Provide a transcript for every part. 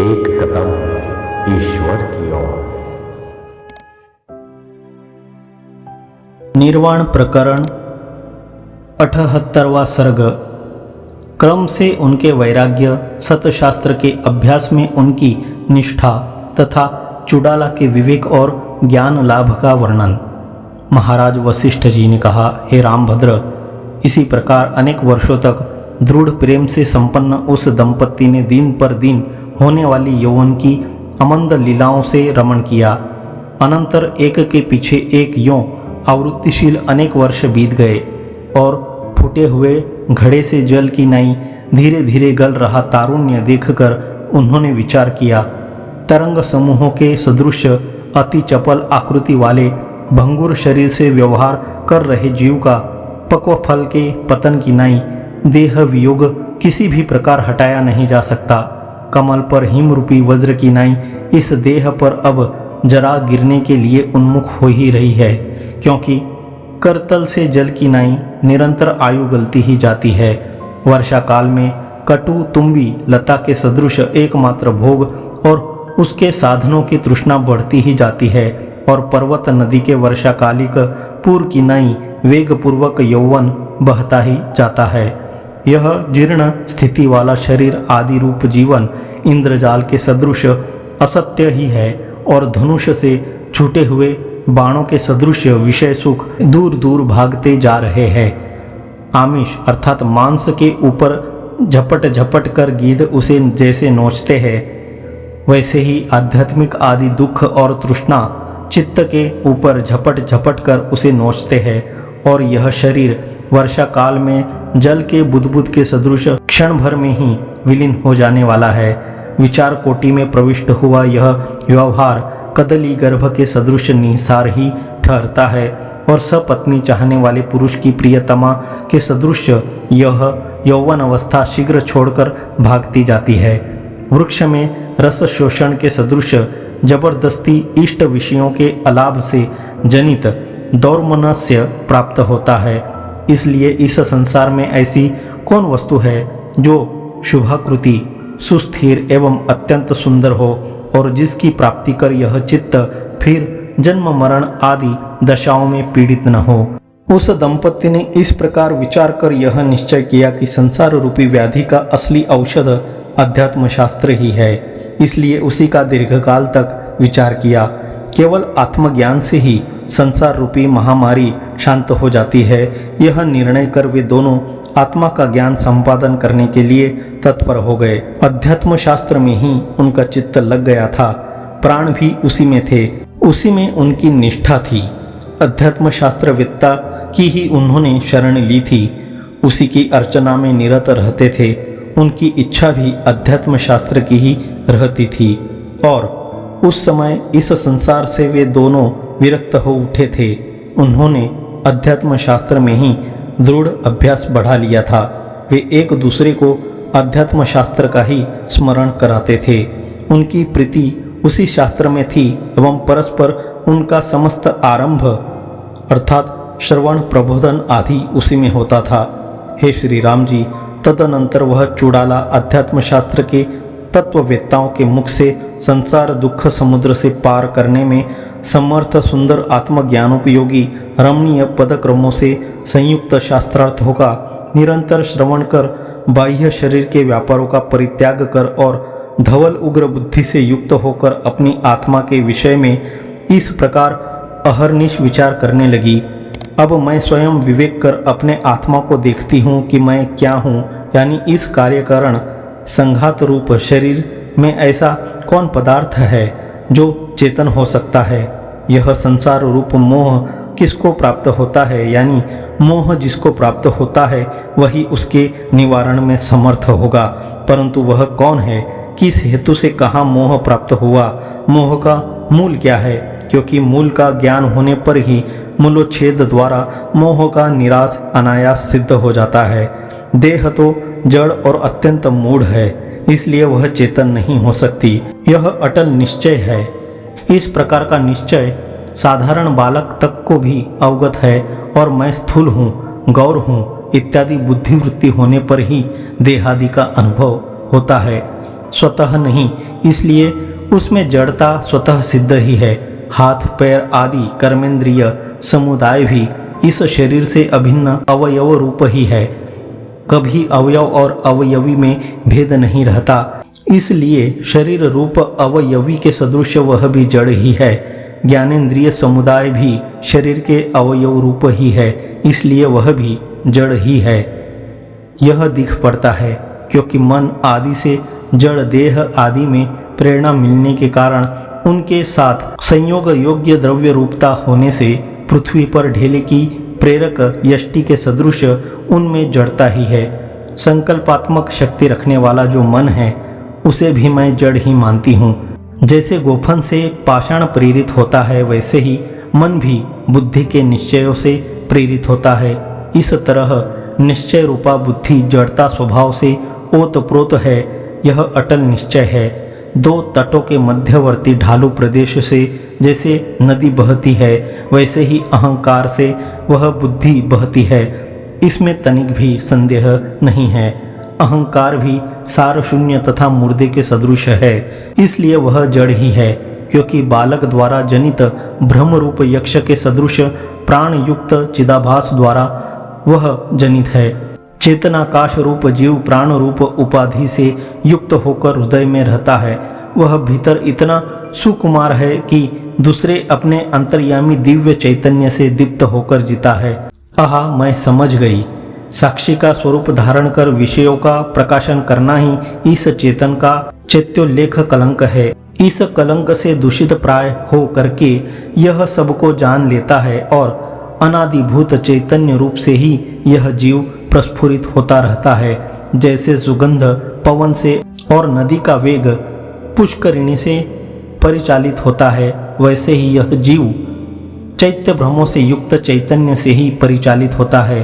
एक कदम ईश्वर की ओर। निर्वाण प्रकरण 78वां सर्ग। क्रम से उनके वैराग्य, सतशास्त्र के अभ्यास में उनकी निष्ठा तथा चुड़ाला के विवेक और ज्ञान लाभ का वर्णन। महाराज वशिष्ठ जी ने कहा, हे रामभद्र, इसी प्रकार अनेक वर्षों तक दृढ़ प्रेम से संपन्न उस दंपत्ति ने दिन पर दिन होने वाली यौवन की अमंद लीलाओं से रमण किया। अनंतर एक के पीछे एक यों आवृत्तिशील अनेक वर्ष बीत गए और फूटे हुए घड़े से जल की नाई धीरे धीरे गल रहा तारुण्य देखकर उन्होंने विचार किया, तरंग समूहों के सदृश अति चपल आकृति वाले भंगुर शरीर से व्यवहार कर रहे जीव का पक्व फल के पतन की नाई देह वियोग किसी भी प्रकार हटाया नहीं जा सकता। कमल पर हिम रूपी वज्र की नाई इस देह पर अब जरा गिरने के लिए उन्मुख हो ही रही है, क्योंकि करतल से जल की नाई निरंतर आयु गलती ही जाती है। वर्षा काल में कटु तुम्बी लता के सदृश एकमात्र भोग और उसके साधनों की तृष्णा बढ़ती ही जाती है, और पर्वत नदी के वर्षाकालिक पूर्व की नाई वेग पूर्वक यौवन बहता ही जाता है। यह जीर्ण स्थिति वाला शरीर आदि रूप जीवन इंद्रजाल के सदृश असत्य ही है, और धनुष से छूटे हुए बाणों के सदृश विषय सुख दूर दूर भागते जा रहे हैं। आमिष अर्थात मांस के ऊपर झपट झपट कर गीध उसे जैसे नोचते हैं, वैसे ही आध्यात्मिक आदि दुख और तृष्णा चित्त के ऊपर झपट झपट कर उसे नोचते हैं। और यह शरीर वर्षा काल में जल के बुदबुद के सदृश क्षण भर में ही विलीन हो जाने वाला है। विचार कोटि में प्रविष्ट हुआ यह व्यवहार कदली गर्भ के सदृश निसार ही ठहरता है, और सपत्नी चाहने वाले पुरुष की प्रियतमा के सदृश यह यौवन अवस्था शीघ्र छोड़कर भागती जाती है। वृक्ष में रस शोषण के सदृश जबरदस्ती इष्ट विषयों के अलाभ से जनित दौर्मनस्य प्राप्त होता है। इसलिए इस संसार में ऐसी कौन वस्तु है जो शुभाकृति, सुस्थिर एवं अत्यंत सुंदर हो, और जिसकी प्राप्ति कर यह चित्त फिर जन्म मरण आदि दशाओं में पीड़ित न हो। उस दंपत्ति ने इस प्रकार विचार कर यह निश्चय किया कि संसार रूपी व्याधि का असली औषध अध्यात्म शास्त्र ही है। इसलिए उसी का दीर्घकाल तक विचार किया। केवल आत्मज्ञान से ही संसार रूपी महामारी शांत हो जाती है। यह निर्णय कर वे दोनों आत्मा का ज्ञान संपादन करने के लिए तत्पर हो गए। अध्यात्म शास्त्र में ही उनका चित्त लग गया था, प्राण भी उसी में थे, उसी में उनकी निष्ठा थी। अध्यात्म शास्त्र वेत्ता की ही उन्होंने शरण ली थी, उसी की अर्चना में निरत रहते थे। उनकी इच्छा भी अध्यात्म शास्त्र की ही रहती थी, और उस समय इस संसार से वे दोनों विरक्त हो उठे थे। उन्होंने अध्यात्म शास्त्र में ही दृढ़ अभ्यास बढ़ा लिया था। वे एक दूसरे को अध्यात्म शास्त्र का ही स्मरण कराते थे। उनकी प्रीति उसी शास्त्र में थी एवं परस्पर उनका समस्त आरंभ अर्थात श्रवण प्रबोधन आदि उसी में होता था। हे श्री राम जी, तदनंतर वह चुड़ाला अध्यात्म शास्त्र के तत्ववेत्ताओं के मुख से संसार दुख समुद्र से पार करने में समर्थ सुंदर आत्मज्ञानोपयोगी रमणीय पदक्रमों से संयुक्त शास्त्रार्थों का निरंतर श्रवण कर बाह्य शरीर के व्यापारों का परित्याग कर और धवल उग्र बुद्धि से युक्त होकर अपनी आत्मा के विषय में इस प्रकार अहर्निश विचार करने लगी, अब मैं स्वयं विवेक कर अपने आत्मा को देखती हूँ कि मैं क्या हूँ, यानी इस कार्यकारण संघात रूप शरीर में ऐसा कौन पदार्थ है जो चेतन हो सकता है। यह संसार रूप मोह किसको प्राप्त होता है, यानी मोह जिसको प्राप्त होता है वही उसके निवारण में समर्थ होगा। परंतु वह कौन है, किस हेतु से कहाँ मोह प्राप्त हुआ, मोह का मूल क्या है, क्योंकि मूल का ज्ञान होने पर ही मूलोच्छेद द्वारा मोह का निराश अनायास सिद्ध हो जाता है। देह तो जड़ और अत्यंत मूढ़ है, इसलिए वह चेतन नहीं हो सकती, यह अटल निश्चय है। इस प्रकार का निश्चय साधारण बालक तक को भी अवगत है, और मैं स्थूल हूँ, गौर हूँ इत्यादि बुद्धिवृत्ति होने पर ही देहादि का अनुभव होता है। स्वतः नहीं, इसलिए उसमें जड़ता स्वतः सिद्ध ही है। हाथ पैर आदि कर्मेंद्रिय समुदाय भी इस शरीर से अभिन्न अवयव रूप ही है। कभी अवयव और अवयवी में भेद नहीं रहता, इसलिए शरीर रूप अवयवी के सदृश वह भी जड़ ही है। ज्ञानेंद्रिय समुदाय भी शरीर के अवयव रूप ही है, इसलिए वह भी जड़ ही है। यह दिख पड़ता है क्योंकि मन आदि से जड़ देह आदि में प्रेरणा मिलने के कारण उनके साथ संयोग योग्य द्रव्य रूपता होने से पृथ्वी पर ढेले की प्रेरक यष्टि के सदृश उनमें जड़ता ही है। संकल्पात्मक शक्ति रखने वाला जो मन है उसे भी मैं जड़ ही मानती हूँ। जैसे गोफन से पाषाण प्रेरित होता है, वैसे ही मन भी बुद्धि के निश्चयों से प्रेरित होता है। इस तरह निश्चय रूपा बुद्धि जड़ता स्वभाव से ओतप्रोत है, यह अटल निश्चय है। दो तटों के मध्यवर्ती ढालू प्रदेश से जैसे नदी बहती है, वैसे ही अहंकार से वह बुद्धि बहती है, इसमें तनिक भी संदेह नहीं है। अहंकार भी सार शून्य तथा मुर्दे के सदृश है, इसलिए वह जड़ ही है, क्योंकि बालक द्वारा जनित भ्रम रूप यक्ष के सदृश प्राण युक्त चिदाभास द्वारा वह जनित है। चेतनाकाश रूप जीव प्राण रूप उपाधि से युक्त होकर हृदय में रहता है। वह भीतर इतना सुकुमार है कि दूसरे अपने अंतर्यामी दिव्य चैतन्य से दीप्त होकर जीता है। आहा, मैं समझ गई। साक्षी का स्वरूप धारण कर विषयों का प्रकाशन करना ही इस चेतन का चैत्योल्लेख कलंक है। इस कलंक से दूषित प्राय हो करके यह सबको जान लेता है और अनादिभूत चैतन्य रूप से ही यह जीव प्रस्फुरित होता रहता है। जैसे सुगंध पवन से और नदी का वेग पुष्करिणी से परिचालित होता है, वैसे ही यह जीव चैत्य भ्रमों से युक्त चैतन्य से ही परिचालित होता है।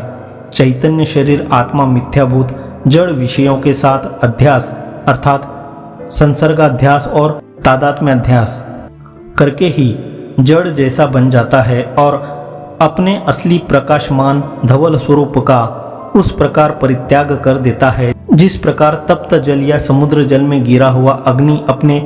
चैतन्य शरीर आत्मा मिथ्याभूत जड़ विषयों के साथ अध्यास अर्थात संसर्गाध्यास और तादात्म्याध्यास करके ही जड़ जैसा बन जाता है और अपने असली प्रकाशमान धवल स्वरूप का उस प्रकार परित्याग कर देता है जिस प्रकार तप्त जल या समुद्र जल में गिरा हुआ अग्नि अपने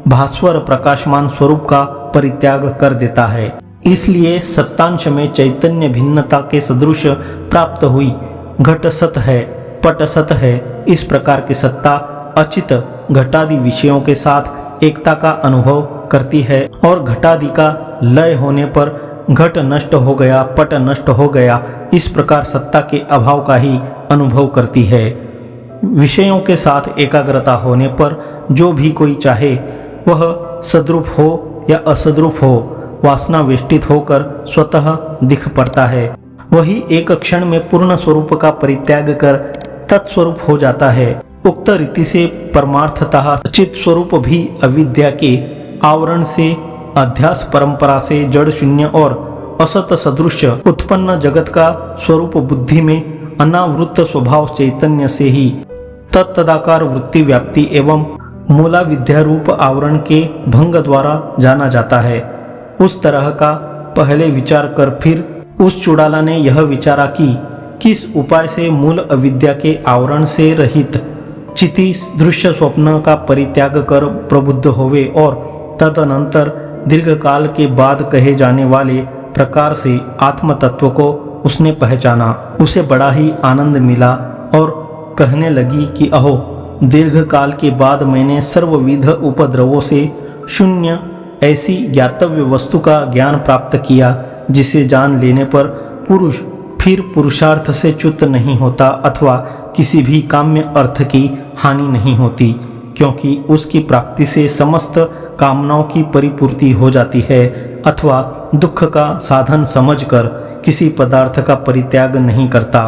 भास्वर प्रकाशमान स्वरूप का परित्याग कर देता है। इसलिए सत्तांश में चैतन्य भिन्नता के सदृश प्राप्त हुई घट सत है, पट सत है। इस प्रकार की सत्ता अचित घटादि विषयों के साथ एकता का अनुभव करती है और घटादि का लय होने पर घट नष्ट हो गया, पट नष्ट हो गया, इस प्रकार सत्ता के अभाव का ही अनुभव करती है। विषयों के साथ एकाग्रता होने पर जो भी कोई चाहे वह सद्रूप हो या असद्रूप हो, वासना वेष्टित होकर स्वतः दिख पड़ता है। वही एक क्षण में पूर्ण स्वरूप का परित्याग कर तत्स्वरूप हो जाता है। उक्त रीति से परमार्थतः चित स्वरूप भी अविद्या के आवरण से अध्यास परंपरा से जड़ शून्य और असत सदृश उत्पन्न जगत का स्वरूप बुद्धि में अनावृत स्वभाव चैतन्य से ही तत्तदाकार वृत्ति व्याप्ति एवं मूला विद्या रूप आवरण के भंग द्वारा जाना जाता है। उस तरह का पहले विचार कर फिर उस चुड़ाला ने यह विचारा कि किस उपाय से मूल अविद्या के आवरण से रहित चिति दृश्य स्वप्न का परित्याग कर प्रबुद्ध होवे और तदनंतर दीर्घकाल के बाद कहे जाने वाले प्रकार से आत्म तत्व को उसने पहचाना। उसे बड़ा ही आनंद मिला और कहने लगी कि अहो, दीर्घकाल के बाद मैंने सर्वविध उपद्रवों से शून्य ऐसी ज्ञातव्य वस्तु का ज्ञान प्राप्त किया जिसे जान लेने पर पुरुष फिर पुरुषार्थ से च्युत नहीं होता अथवा किसी भी काम्य अर्थ की हानि नहीं होती, क्योंकि उसकी प्राप्ति से समस्त कामनाओं की परिपूर्ति हो जाती है अथवा दुख का साधन समझकर किसी पदार्थ का परित्याग नहीं करता,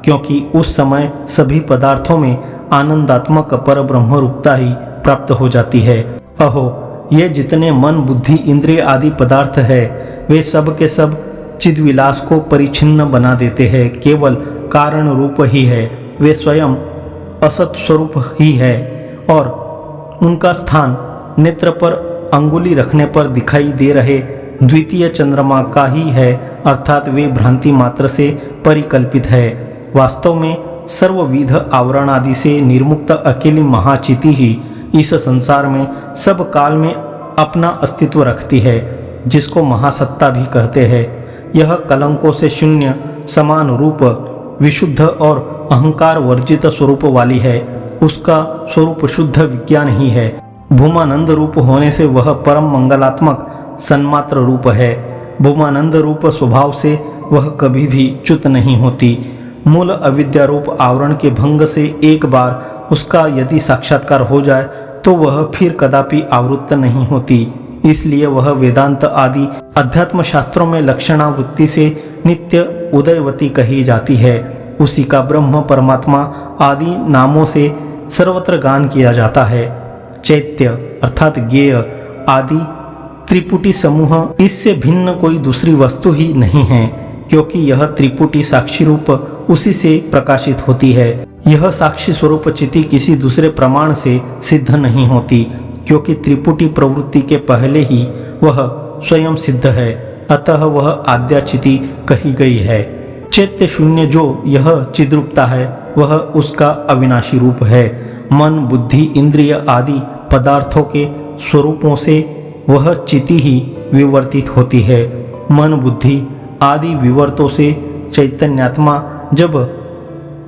क्योंकि उस समय सभी पदार्थों में आनंदात्मक पर ब्रह्म रूपता ही प्राप्त हो जाती है। अहो, ये जितने मन बुद्धि इंद्रिय आदि पदार्थ है वे सब के सब चिद्विलास को परिच्छिन्न बना देते हैं। केवल कारण रूप ही है, वे स्वयं असत स्वरूप ही है और उनका स्थान नेत्र पर अंगुली रखने पर दिखाई दे रहे द्वितीय चंद्रमा का ही है, अर्थात वे भ्रांति मात्र से परिकल्पित है। वास्तव में सर्वविध आवरण आदि से निर्मुक्त अकेली महाचिति ही इस संसार में सब काल में अपना अस्तित्व रखती है, जिसको महासत्ता भी कहते हैं। यह कलंकों से शून्य, समान रूप, विशुद्ध और अहंकार वर्जित स्वरूप वाली है। उसका स्वरूप शुद्ध विज्ञान ही है। भूमानंद रूप होने से वह परम मंगलात्मक सन्मात्र रूप है। भूमानंद रूप स्वभाव से वह कभी भी च्युत नहीं होती। मूल अविद्या रूप आवरण के भंग से एक बार उसका यदि साक्षात्कार हो जाए तो वह फिर कदापि आवृत्त नहीं होती। इसलिए वह वेदांत आदि अध्यात्म शास्त्रों में लक्षणावृत्ति से नित्य उदयवती कही जाती है। उसी का ब्रह्म, परमात्मा आदि नामों से सर्वत्र गान किया जाता है। चैत्य अर्थात ज्ञेय आदि त्रिपुटी समूह इससे भिन्न कोई दूसरी वस्तु ही नहीं है, क्योंकि यह त्रिपुटी साक्षी रूप उसी से प्रकाशित होती है। यह साक्षी स्वरूप चिति किसी दूसरे प्रमाण से सिद्ध नहीं होती, क्योंकि त्रिपुटी प्रवृत्ति के पहले ही वह स्वयं सिद्ध है, अतः वह आद्याचिति कही गई है। चैत्य शून्य जो यह चिद्रूपता है वह उसका अविनाशी रूप है। मन, बुद्धि, इंद्रिय आदि पदार्थों के स्वरूपों से वह चिति ही विवर्तित होती है। मन, बुद्धि आदि विवर्तों से चैतन्यात्मा जब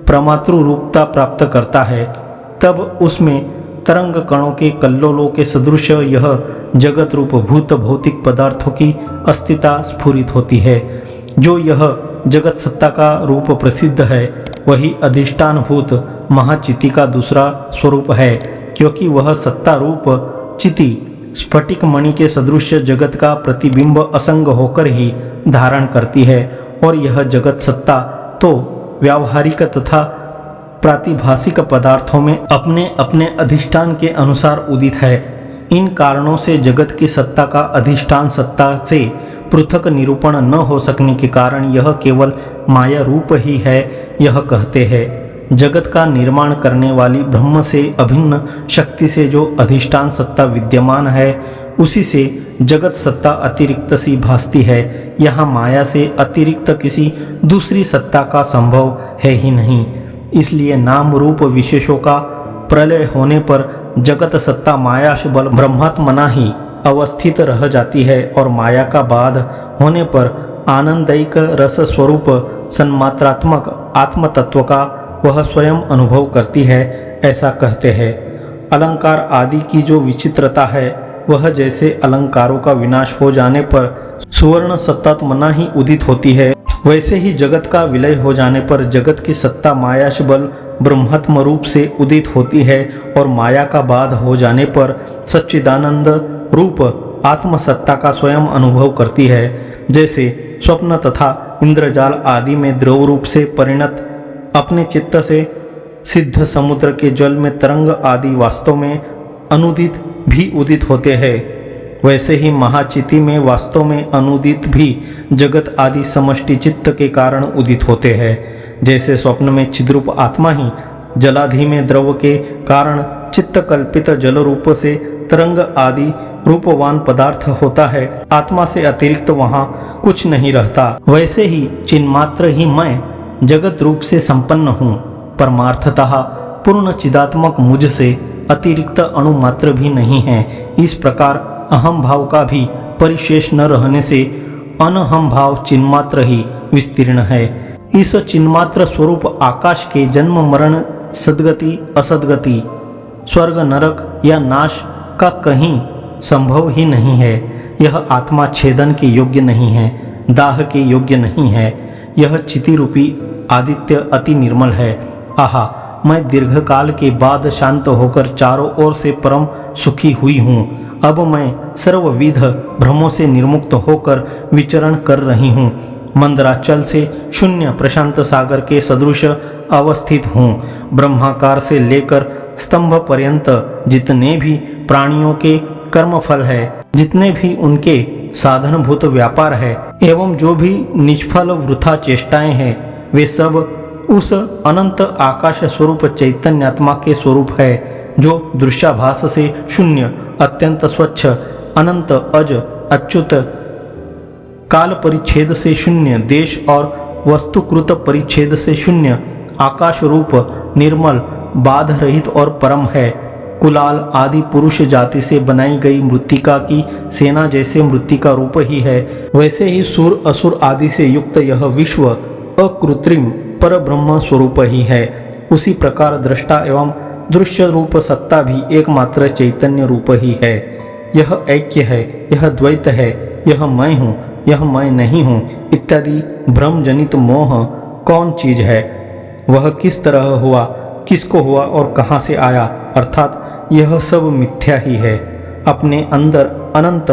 प्रमातृ रूपता प्राप्त करता है तब उसमें तरंग कणों के कल्लोलों के सदृश यह जगत रूप भूत भौतिक पदार्थों की अस्तित्व स्फुरित होती है। जो यह जगत सत्ता का रूप प्रसिद्ध है वही अधिष्ठानभूत महाचिति का दूसरा स्वरूप है, क्योंकि वह सत्ता रूप चिति स्फटिक मणि के सदृश जगत का प्रतिबिंब असंग होकर ही धारण करती है। और यह जगत सत्ता तो व्यावहारिक तथा प्रातिभाषिक पदार्थों में अपने अपने अधिष्ठान के अनुसार उदित है। इन कारणों से जगत की सत्ता का अधिष्ठान सत्ता से पृथक निरूपण न हो सकने के कारण यह केवल माया रूप ही है। यह कहते हैं जगत का निर्माण करने वाली ब्रह्म से अभिन्न शक्ति से जो अधिष्ठान सत्ता विद्यमान है उसी से जगत सत्ता अतिरिक्त सी भासती है। यहाँ माया से अतिरिक्त किसी दूसरी सत्ता का संभव है ही नहीं। इसलिए नाम रूप विशेषों का प्रलय होने पर जगत सत्ता मायाश बल ब्रह्मात्मना ही अवस्थित रह जाती है और माया का बाध होने पर आनंदैक रस स्वरूप सन्मात्रात्मक आत्म तत्व का वह स्वयं अनुभव करती है, ऐसा कहते हैं। अलंकार आदि की जो विचित्रता है वह जैसे अलंकारों का विनाश हो जाने पर सुवर्ण सत्तात्मना ही उदित होती है, वैसे ही जगत का विलय हो जाने पर जगत की सत्ता मायाश बल ब्रह्मात्म रूप से उदित होती है और माया का बाध हो जाने पर सच्चिदानंद रूप आत्मसत्ता का स्वयं अनुभव करती है। जैसे स्वप्न तथा इंद्रजाल आदि में द्रव रूप से परिणत अपने चित्त से सिद्ध समुद्र के जल में तरंग आदि वास्तव में अनुदित भी उदित होते हैं, वैसे ही महाचिति में वास्तव में अनुदित भी जगत आदि समष्टि चित्त के कारण उदित होते हैं। जैसे स्वप्न में चिद्रूप आत्मा ही जलाधि में द्रव के कारण चित्त कल्पित जल रूप से तरंग आदि रूपवान पदार्थ होता है, आत्मा से अतिरिक्त वहाँ कुछ नहीं रहता, वैसे ही चिन्मात्र ही मैं जगत रूप से संपन्न हूँ। परमार्थतः पूर्ण चिदात्मक मुझ से अतिरिक्त अणु मात्र भी नहीं है। इस प्रकार अहम भाव का भी परिशेष न रहने से अनहम भाव चिन्मात्र ही विस्तीर्ण है। इस चिन्मात्र स्वरूप आकाश के जन्म मरण सद्गति असद्गति स्वर्ग नरक या नाश का कहीं संभव ही नहीं है। यह आत्मा छेदन के योग्य नहीं है, दाह के योग्य नहीं है। यह चिति रूपी आदित्य अति निर्मल है। आहा, मैं दीर्घ काल के बाद शांत होकर चारों ओर से परम सुखी हुई हूँ। अब मैं सर्वविध भ्रमों से निर्मुक्त होकर विचरण कर रही हूँ। मंदराचल से शून्य प्रशांत सागर के सदृश अवस्थित हूँ। ब्रह्माकार से लेकर स्तंभ पर्यंत जितने भी प्राणियों के कर्मफल है, जितने भी उनके साधनभूत व्यापार है एवं जो भी निष्फल वृथा चेष्टाएं हैं, वे सब उस अनंत आकाश स्वरूप चैतन्यात्मा के स्वरूप है, जो दृश्याभास से शून्य, अत्यंत स्वच्छ, अनंत, अज, अच्युत, काल परिच्छेद से शून्य, देश और वस्तुकृत परिच्छेद से शून्य, आकाश रूप, निर्मल, बाध रहित और परम है। कुलाल आदि पुरुष जाति से बनाई गई मृत्तिका की सेना जैसे मृत्तिका रूप ही है, वैसे ही सुर असुर आदि से युक्त यह विश्व अकृत्रिम पर ब्रह्म स्वरूप ही है। उसी प्रकार दृष्टा एवं दृश्य रूप सत्ता भी एकमात्र चैतन्य रूप ही है। यह ऐक्य है, यह द्वैत है, यह मैं हूँ, यह मैं नहीं हूँ इत्यादि भ्रम जनित मोह कौन चीज है, वह किस तरह हुआ, किसको हुआ और कहाँ से आया, अर्थात यह सब मिथ्या ही है। अपने अंदर अनंत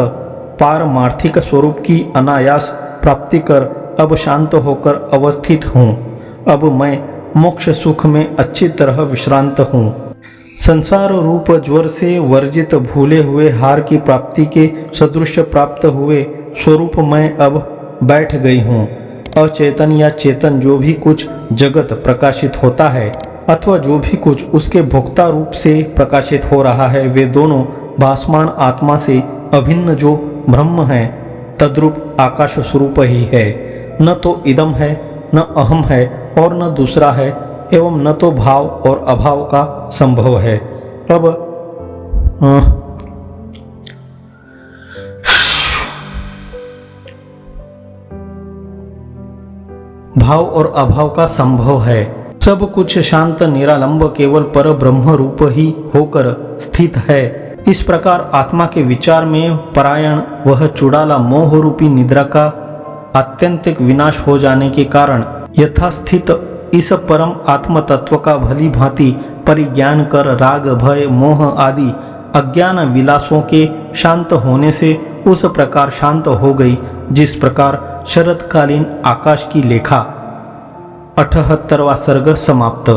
पारमार्थिक स्वरूप की अनायास प्राप्ति कर अब शांत होकर अवस्थित हूँ। अब मैं मोक्ष सुख में अच्छी तरह विश्रांत हूँ। संसार रूप ज्वर से वर्जित भूले हुए हार की प्राप्ति के सदृश प्राप्त हुए स्वरूप में अब बैठ गई हूँ। अचेतन या चेतन जो भी कुछ जगत प्रकाशित होता है अथवा जो भी कुछ उसके भोक्ता रूप से प्रकाशित हो रहा है, वे दोनों भासमान आत्मा से अभिन्न जो ब्रह्म है तद्रूप आकाश स्वरूप ही है। न तो इदम है, न अहम है और न दूसरा है, एवं न तो भाव और अभाव का संभव है। अब भाव और अभाव का संभव है। सब कुछ शांत निरालंब केवल पर ब्रह्म रूप ही होकर स्थित है। इस प्रकार आत्मा के विचार में परायण वह चुड़ाला मोह रूपी निद्रा का आत्यंतिक विनाश हो जाने के कारण यथास्थित इस परम आत्म तत्व का भली भांति परिज्ञान कर राग भय मोह आदि अज्ञान विलासों के शांत होने से उस प्रकार शांत हो गई जिस प्रकार शरतकालीन आकाश की लेखा। 78वां सर्ग समाप्त।